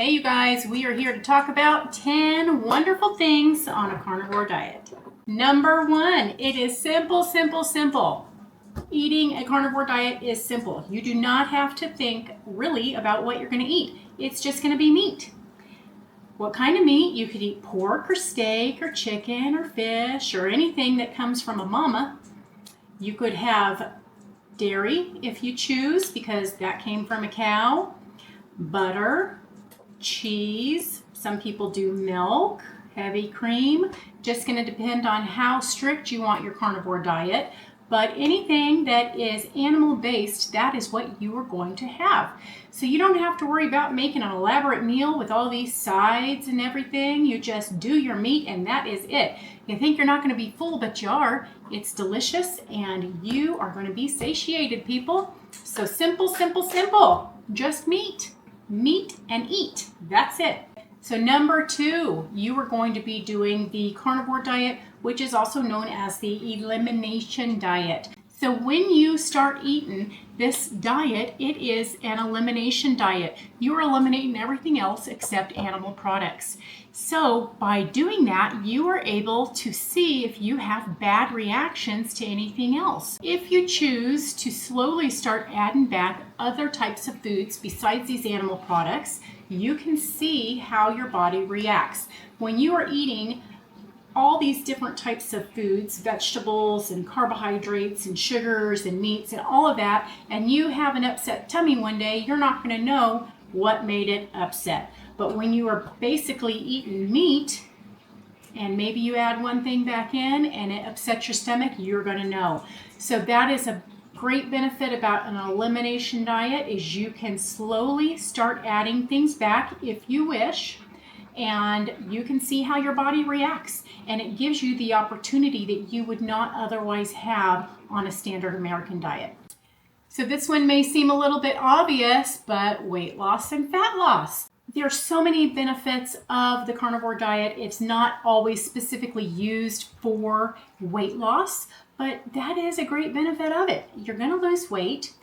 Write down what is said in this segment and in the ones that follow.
Hey you guys, we are here to talk about 10 wonderful things on a carnivore diet. Number 1, it is simple, simple, simple. Eating a carnivore diet is simple. You do not have to think really about what you're going to eat. It's just going to be meat. What kind of meat? You could eat pork or steak or chicken or fish or anything that comes from a mama. You could have dairy if you choose because that came from a cow, butter, cheese, some people do milk, heavy cream, just going to depend on how strict you want your carnivore diet, but anything that is animal based, that is what you are going to have. So you don't have to worry about making an elaborate meal with all these sides and everything. You just do your meat and that is it. You think you're not going to be full, but you are. It's delicious and you are going to be satiated, people. So simple, simple, simple. Just meat. Meat and eat. That's it. So number 2, you are going to be doing the carnivore diet, which is also known as the elimination diet. So when you start eating this diet, it is an elimination diet. You are eliminating everything else except animal products. So by doing that, you are able to see if you have bad reactions to anything else. If you choose to slowly start adding back other types of foods besides these animal products, you can see how your body reacts. When you are eating all these different types of foods, vegetables and carbohydrates and sugars and meats and all of that, and you have an upset tummy one day, you're not going to know what made it upset. But when you are basically eating meat and maybe you add one thing back in and it upsets your stomach, you're going to know. So that is a great benefit about an elimination diet, is you can slowly start adding things back if you wish, and you can see how your body reacts, and it gives you the opportunity that you would not otherwise have on a standard American diet. So this one may seem a little bit obvious, but weight loss and fat loss. There are so many benefits of the carnivore diet. It's not always specifically used for weight loss, but that is a great benefit of it. You're going to lose weight,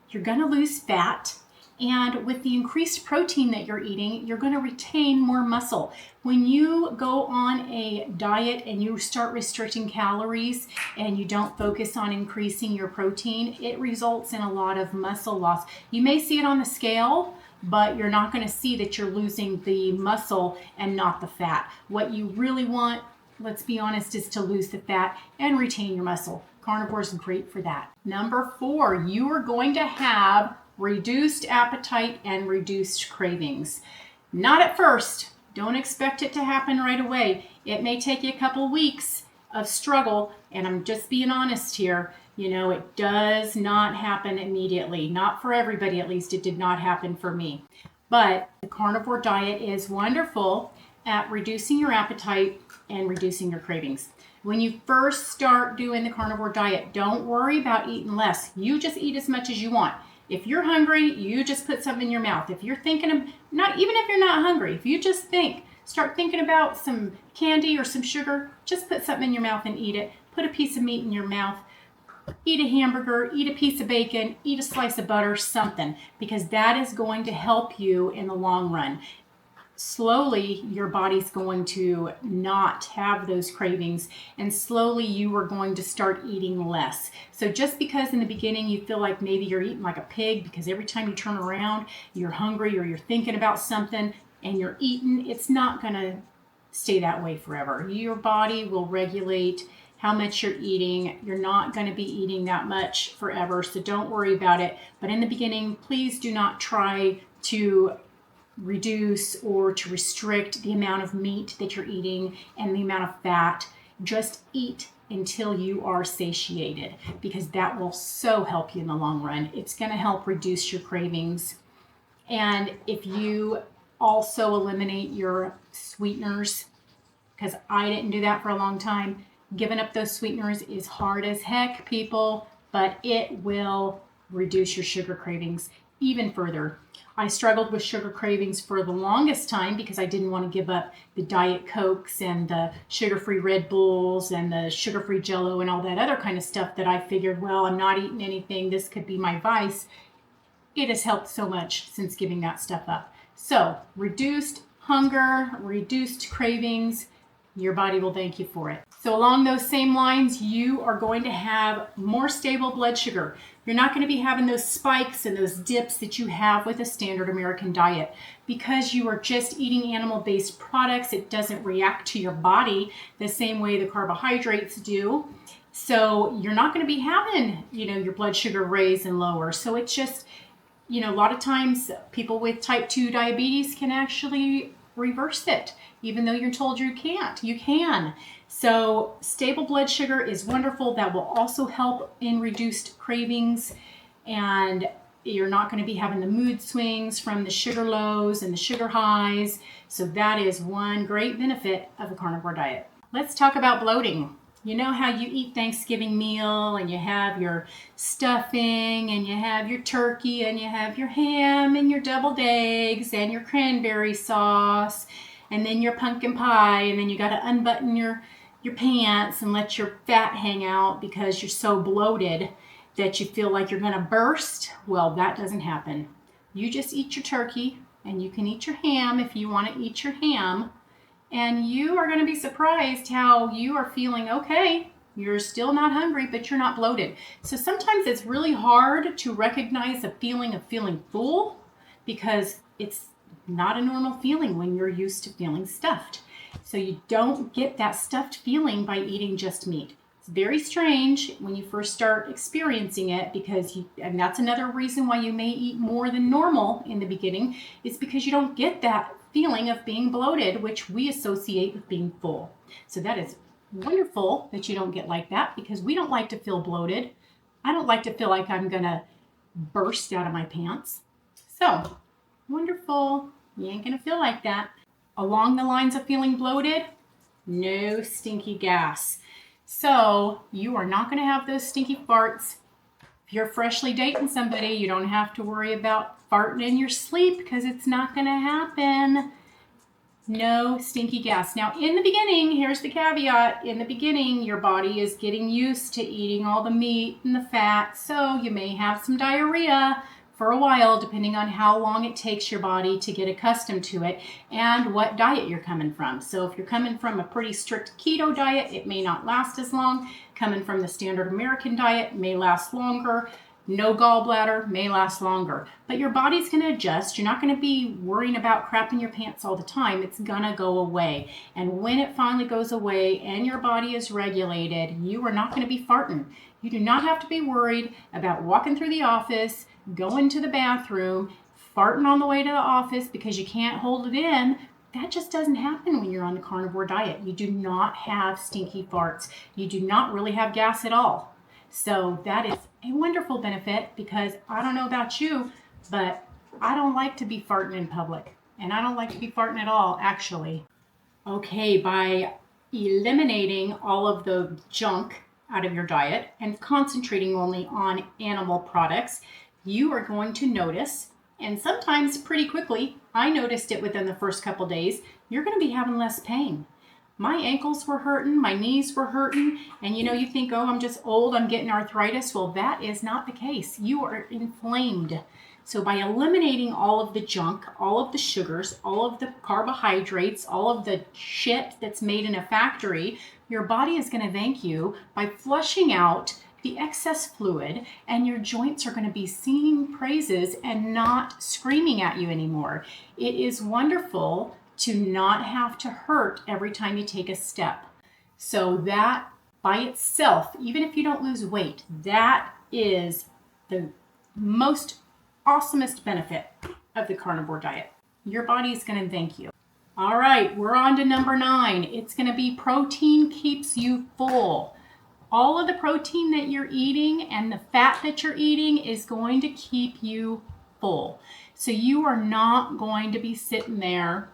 you're going to lose fat, and with the increased protein that you're eating, you're going to retain more muscle. When you go on a diet and you start restricting calories and you don't focus on increasing your protein, it results in a lot of muscle loss. You may see it on the scale, but you're not going to see that you're losing the muscle and not the fat. What you really want, let's be honest, is to lose the fat and retain your muscle. Carnivore is great for that. Number 4, you are going to have reduced appetite and reduced cravings. Not at first. Don't expect it to happen right away. It may take you a couple weeks of struggle, and I'm just being honest here. You know, it does not happen immediately. Not for everybody, at least it did not happen for me. But the carnivore diet is wonderful at reducing your appetite and reducing your cravings. When you first start doing the carnivore diet, don't worry about eating less. You just eat as much as you want. If you're hungry, you just put something in your mouth. If you're thinking of, not even if you're not hungry, if you just start thinking about some candy or some sugar, just put something in your mouth and eat it. Put a piece of meat in your mouth. Eat a hamburger, eat a piece of bacon, eat a slice of butter, something, because that is going to help you in the long run. Slowly, your body's going to not have those cravings, and slowly you are going to start eating less. So just because in the beginning you feel like maybe you're eating like a pig because every time you turn around you're hungry or you're thinking about something and you're eating, it's not going to stay that way forever. Your body will regulate how much you're eating. You're not going to be eating that much forever, so don't worry about it. But in the beginning, please do not try to reduce or to restrict the amount of meat that you're eating and the amount of fat. Just eat until you are satiated, because that will so help you in the long run. It's going to help reduce your cravings. And if you also eliminate your sweeteners, because I didn't do that for a long time, giving up those sweeteners is hard as heck, people, but it will reduce your sugar cravings even further. I struggled with sugar cravings for the longest time because I didn't want to give up the Diet Cokes and the sugar-free Red Bulls and the sugar-free Jell-O and all that other kind of stuff that I figured, well, I'm not eating anything. This could be my vice. It has helped so much since giving that stuff up. So reduced hunger, reduced cravings, your body will thank you for it. So along those same lines, you are going to have more stable blood sugar. You're not going to be having those spikes and those dips that you have with a standard American diet. Because you are just eating animal-based products, it doesn't react to your body the same way the carbohydrates do. So you're not going to be having, your blood sugar raise and lower. So it's just, a lot of times people with type 2 diabetes can actually reverse it, even though you're told you can't. You can. So stable blood sugar is wonderful. That will also help in reduced cravings, and you're not going to be having the mood swings from the sugar lows and the sugar highs. So that is one great benefit of a carnivore diet. Let's talk about bloating. You know how you eat Thanksgiving meal and you have your stuffing and you have your turkey and you have your ham and your deviled eggs and your cranberry sauce and then your pumpkin pie, and then you got to unbutton your pants and let your fat hang out because you're so bloated that you feel like you're going to burst. Well, that doesn't happen. You just eat your turkey, and you can eat your ham if you want to eat your ham. And you are going to be surprised how you are feeling okay. You're still not hungry, but you're not bloated. So sometimes it's really hard to recognize a feeling of feeling full because it's not a normal feeling when you're used to feeling stuffed. So you don't get that stuffed feeling by eating just meat. It's very strange when you first start experiencing it and that's another reason why you may eat more than normal in the beginning, is because you don't get that feeling of being bloated, which we associate with being full. So that is wonderful that you don't get like that, because we don't like to feel bloated. I don't like to feel like I'm gonna burst out of my pants. So wonderful, you ain't gonna feel like that. Along the lines of feeling bloated, no stinky gas. So you are not gonna have those stinky farts. If you're freshly dating somebody, you don't have to worry about farting in your sleep because it's not going to happen. No stinky gas. Now, in the beginning, here's the caveat. In the beginning, your body is getting used to eating all the meat and the fat, so you may have some diarrhea for a while, depending on how long it takes your body to get accustomed to it and what diet you're coming from. So if you're coming from a pretty strict keto diet, it may not last as long. Coming from the standard American diet may last longer. No gallbladder may last longer. But your body's going to adjust. You're not going to be worrying about crapping your pants all the time. It's going to go away. And when it finally goes away and your body is regulated, you are not going to be farting. You do not have to be worried about walking through the office, going to the bathroom, farting on the way to the office because you can't hold it in. That just doesn't happen when you're on the carnivore diet. You do not have stinky farts. You do not really have gas at all. So that is a wonderful benefit, because I don't know about you, but I don't like to be farting in public. And I don't like to be farting at all, actually. Okay, by eliminating all of the junk out of your diet and concentrating only on animal products, you are going to notice, and sometimes pretty quickly, I noticed it within the first couple days, you're going to be having less pain. My ankles were hurting, my knees were hurting, and you think, oh, I'm just old, I'm getting arthritis. Well, that is not the case. You are inflamed. So by eliminating all of the junk, all of the sugars, all of the carbohydrates, all of the shit that's made in a factory, your body is going to thank you by flushing out the excess fluid, and your joints are going to be singing praises and not screaming at you anymore. It is wonderful to not have to hurt every time you take a step. So that by itself, even if you don't lose weight, that is the most awesomest benefit of the carnivore diet. Your body is going to thank you. All right, we're on to number 9. It's going to be protein keeps you full. All of the protein that you're eating and the fat that you're eating is going to keep you full. So you are not going to be sitting there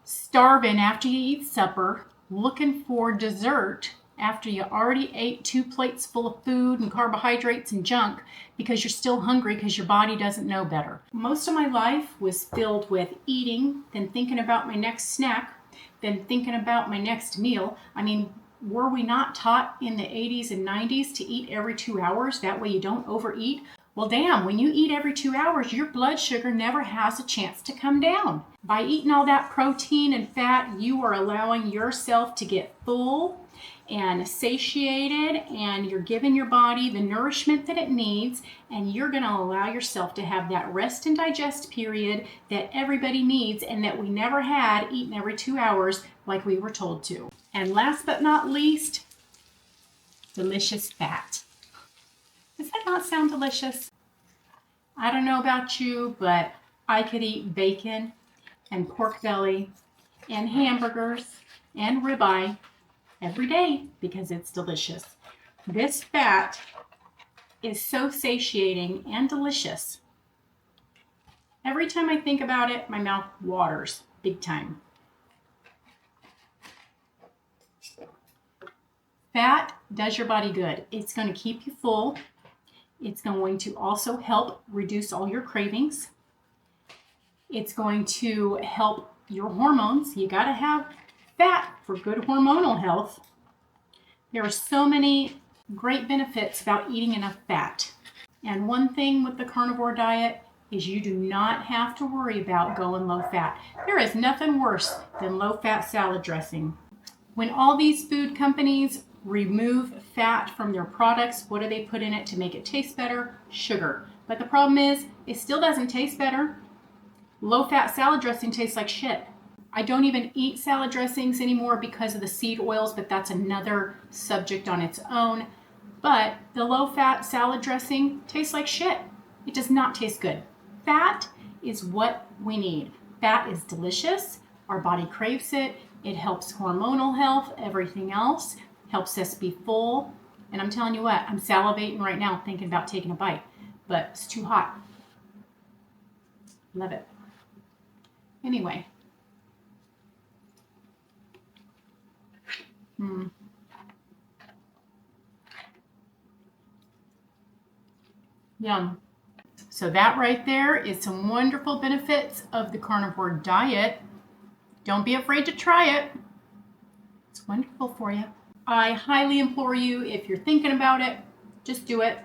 starving after you eat supper, looking for dessert after you already ate 2 plates full of food and carbohydrates and junk because you're still hungry because your body doesn't know better. Most of my life was filled with eating, then thinking about my next snack, then thinking about my next meal. I mean, were we not taught in the 80s and 90s to eat every 2 hours? That way you don't overeat. Well, damn, when you eat every 2 hours, your blood sugar never has a chance to come down. By eating all that protein and fat, you are allowing yourself to get full and satiated, and you're giving your body the nourishment that it needs, and you're going to allow yourself to have that rest and digest period that everybody needs and that we never had, eating every 2 hours like we were told to. And last but not least, delicious fat. Does that not sound delicious? I don't know about you, but I could eat bacon and pork belly and hamburgers and ribeye every day because it's delicious. This fat is so satiating and delicious. Every time I think about it, my mouth waters big time. Fat does your body good. It's going to keep you full. It's going to also help reduce all your cravings. It's going to help your hormones. You got to have fat for good hormonal health. There are so many great benefits about eating enough fat. And one thing with the carnivore diet is you do not have to worry about going low fat. There is nothing worse than low fat salad dressing. When all these food companies remove fat from their products, what do they put in it to make it taste better? Sugar. But the problem is, it still doesn't taste better. Low-fat salad dressing tastes like shit. I don't even eat salad dressings anymore because of the seed oils, but that's another subject on its own. But the low-fat salad dressing tastes like shit. It does not taste good. Fat is what we need. Fat is delicious. Our body craves it. It helps hormonal health, everything else. Helps us be full. And I'm telling you what, I'm salivating right now thinking about taking a bite, but it's too hot. Love it. Anyway. Yum. So that right there is some wonderful benefits of the carnivore diet. Don't be afraid to try it. It's wonderful for you. I highly implore you, if you're thinking about it, just do it.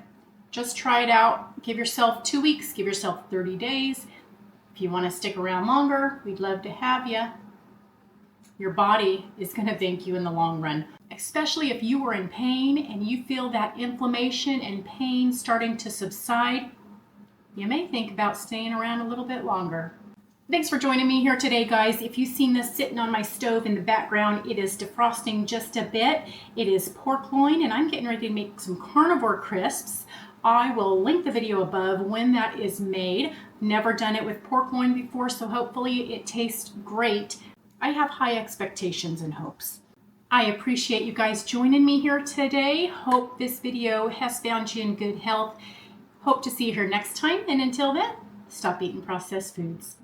Just try it out. Give yourself 2 weeks. Give yourself 30 days. If you want to stick around longer, we'd love to have you. Your body is going to thank you in the long run, especially if you are in pain and you feel that inflammation and pain starting to subside. You may think about staying around a little bit longer. Thanks for joining me here today, guys. If you've seen this sitting on my stove in the background, it is defrosting just a bit. It is pork loin, and I'm getting ready to make some carnivore crisps. I will link the video above when that is made. Never done it with pork loin before, so hopefully it tastes great. I have high expectations and hopes. I appreciate you guys joining me here today. Hope this video has found you in good health. Hope to see you here next time, and until then, stop eating processed foods.